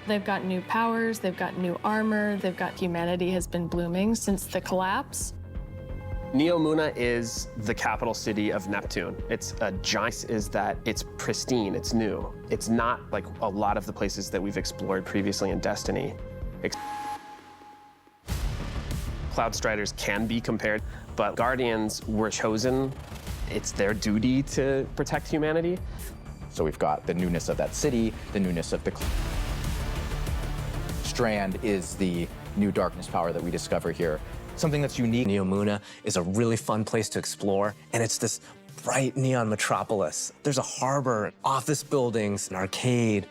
They've got new powers, they've got new armor, they've got humanity has been blooming since the collapse. Neomuna is the capital city of Neptune. It's a giant, is that it's pristine, it's new. It's not like a lot of the places that we've explored previously in Destiny. Cloud Striders can be compared, but Guardians were chosen. It's their duty to protect humanity. So we've got the newness of that city, the newness of the Strand is the new darkness power that we discover here. Something that's unique. Neomuna is a really fun place to explore, and it's this bright neon metropolis. There's a harbor, office buildings, an arcade.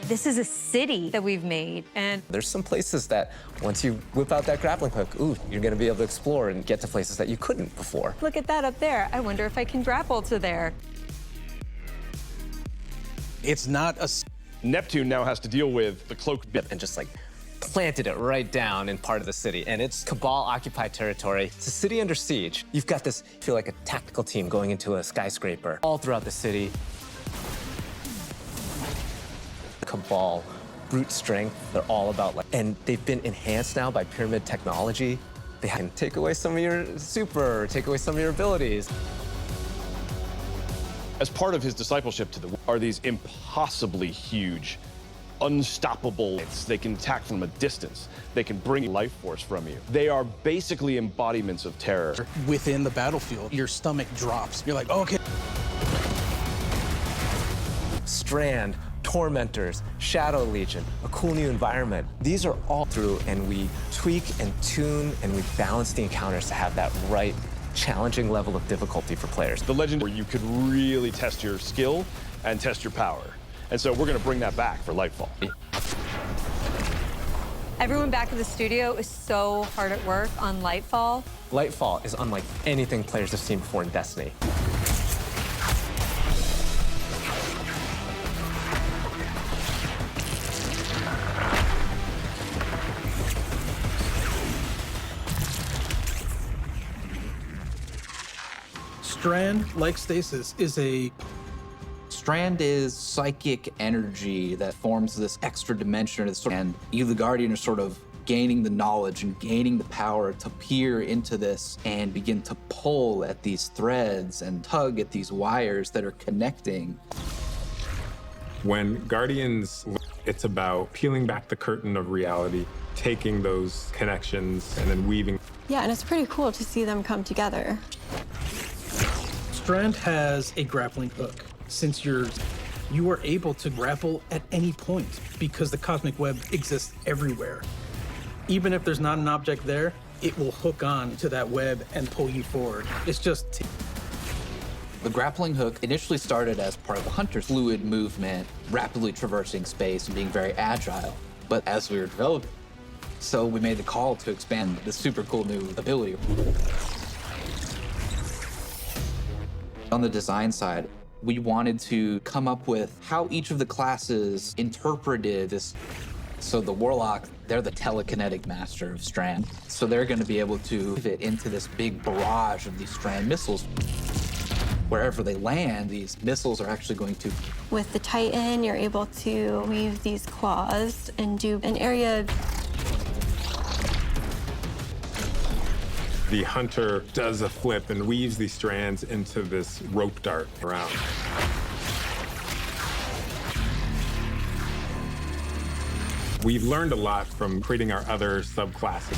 This is a city that we've made, and There's some places that once you whip out that grappling hook, ooh, you're gonna be able to explore and get to places that you couldn't before. look at that up there. I wonder if I can grapple to there. It's not a... Neptune now has to deal with the cloaked bit. And just like planted it right down in part of the city. And it's Cabal-occupied territory. It's a city under siege. You've got this, feel like a tactical team going into a skyscraper all throughout the city. Cabal, brute strength, they're all about like, and they've been enhanced now by pyramid technology. They can take away some of your super, take away some of your abilities. As part of his discipleship to the are these impossibly huge, unstoppable. They can attack from a distance. They can bring life force from you. They are basically embodiments of terror. Within the battlefield, your stomach drops. You're like, okay. Strand, Tormentors, Shadow Legion, a cool new environment. These are all through, and we tweak and tune and we balance the encounters to have that right challenging level of difficulty for players. The legend where you could really test your skill and test your power. And so we're going to bring that back for Lightfall. Everyone back in the studio is so hard at work on Lightfall. Lightfall is unlike anything players have seen before in Destiny. Strand, like Stasis, is a... Strand is psychic energy that forms this extra dimension, and you, the Guardian, are sort of gaining the knowledge and gaining the power to peer into this and begin to pull at these threads and tug at these wires that are connecting. When Guardians, it's about peeling back the curtain of reality, taking those connections and then weaving. Yeah, and it's pretty cool to see them come together. Strand has a grappling hook. Since you are able to grapple at any point because the cosmic web exists everywhere. Even if there's not an object there, it will hook on to that web and pull you forward. It's just... The grappling hook initially started as part of the hunter's fluid movement, rapidly traversing space and being very agile. But as we were developing, so we made the call to expand this super cool new ability. On the design side, we wanted to come up with how each of the classes interpreted this. So the Warlock, they're the telekinetic master of Strand. So they're going to be able to fit into this big barrage of these Strand missiles. Wherever they land, these missiles are actually going to... With the Titan, you're able to weave these claws and do an area. The hunter does a flip and weaves these strands into this rope dart around. We've learned a lot from creating our other subclasses.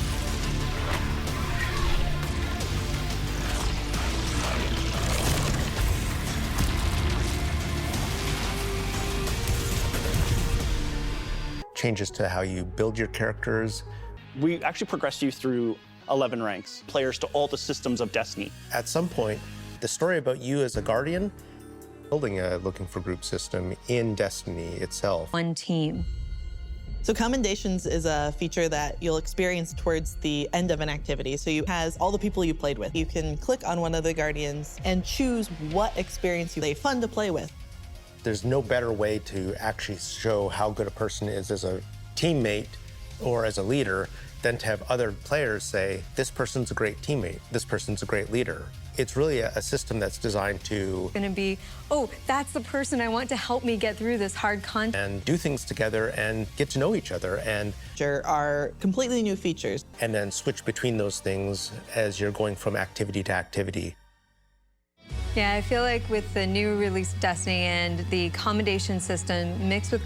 Changes to how you build your characters. We actually progressed you through 11 ranks, players to all the systems of Destiny. At some point, the story about you as a Guardian, building a looking for group system in Destiny itself. One team. So commendations is a feature that you'll experience towards the end of an activity. So it has all the people you played with. You can click on one of the Guardians and choose what experience you fun to play with. There's no better way to actually show how good a person is as a teammate or as a leader than to have other players say, this person's a great teammate, this person's a great leader. It's really a system that's designed to Gonna be, oh, that's the person I want to help me get through this hard content. and do things together and get to know each other and There are completely new features. then switch between those things as you're going from activity to activity. Yeah, I feel like with the new release Destiny and the commendation system mixed with